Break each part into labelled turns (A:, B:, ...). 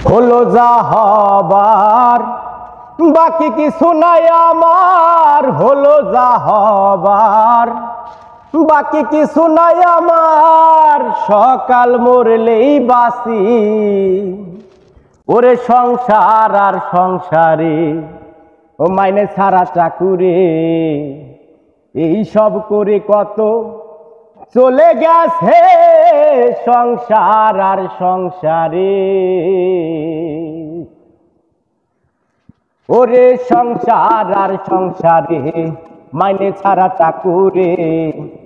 A: হলো যা হবার বাকি কিছু নাই আমার, হলো যা হবার বাকি কিছু নাই আমার, সকাল মরলেই বাসি। ওরে সংসার আর সংসারে, ও মাইনে ছাড়া চাকুরে, এই সব করে কত চলে গেছে সংসার আর সংসারে। ওরে সংসার আর সংসারে, মাইনে ছাড়া চাকুরে,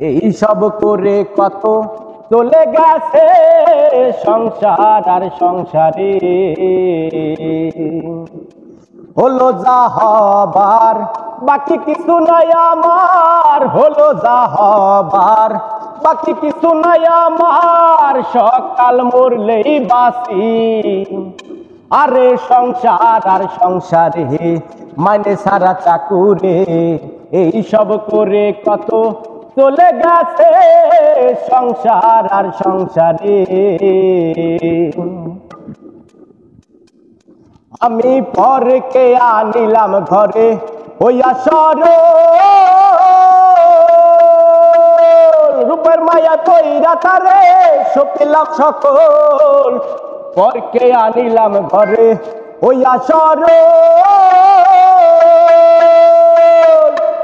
A: এই সব করে কত চলে গেছে সংসার আর সংসারে। হলো যা হবার বাকি কিছু নাই আমার, হলো যা হবার বাকি কিছু নাই আমার, সকাল মরলেই বাসি। আরে সংসার আর সংসারে, মাইনে ছাড়া চাকুরে, এই সব করে কত চলে গেছে সংসার আর সংসারে। আমি পরকে আনিলাম ঘরে হইয়া সরল, রূপের মায়া কইরা তারে সপিলাম সকল। পরকে আনিলাম ঘরে হইয়া সরল,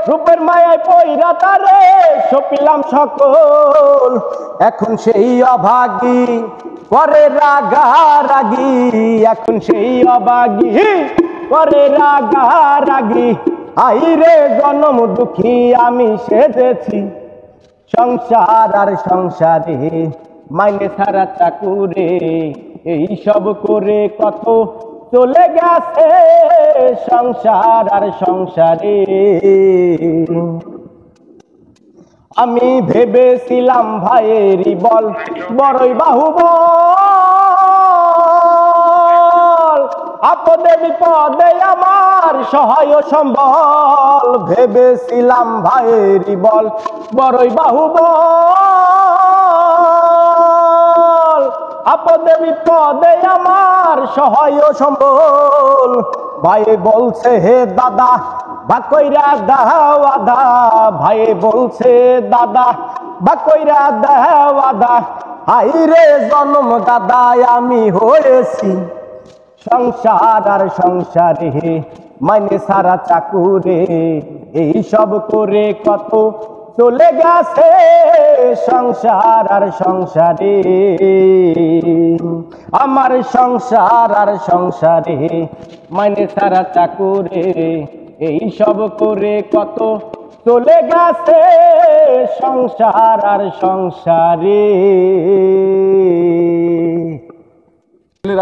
A: রূপের মায়ায় পইরা তারে সপিলাম সকল। এখন সেই অভাগী করে রাগারাগি, এখন সেই অভাগী করে রাগারাগি। আইরে জনম দুঃখী আমি সেজেছি সংসার আর সংসারে, মাইনে ছাড়া চাকুরে, এই সব করে কত চলে গেছে সংসার আর সংসারে। আমি ভেবেছিলাম ভাইয়েরই বল বড়ই বাহুবল, আপদে বিপদে আমার সহায় সম্বল। ভেবেছিলাম ভাইয়েরই বল বড়ই বাহুবল, আপদে বিপদে আমার সহায় সম্বল। ভাই বলছে হে দাদা বাকইরা দাও আদা, ভাই বলছে দাদা বাকইরা দাও আদা। হাইরে জন্ম দাদায় আমি হয়েছি সংসার আর সংসারে, মাইনে ছাড়া চাকুরে, এই সব করে কত চলে গেছে সংসার আর সংসারে। আমার সংসার আর সংসারে, মাইনে ছাড়া চাকুরে, এই সব করে কত চলে গেছে সংসার আর সংসারে।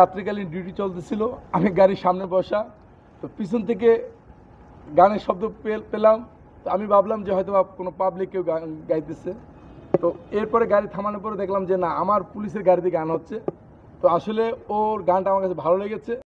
B: রাত্রিকালীন ডিউটি চলতেছিল, আমি গাড়ির সামনে বসা, তো পিছন থেকে গানের শব্দ পেলাম। তো আমি ভাবলাম যে হয়তো কোনো পাবলিক কেউ গাইতেছে। তো এরপরে গাড়ি থামানোর পরে দেখলাম যে না, আমার পুলিশের গাড়ি দিয়ে গান হচ্ছে। তো আসলে ওর গানটা আমার কাছে ভালো লেগেছে।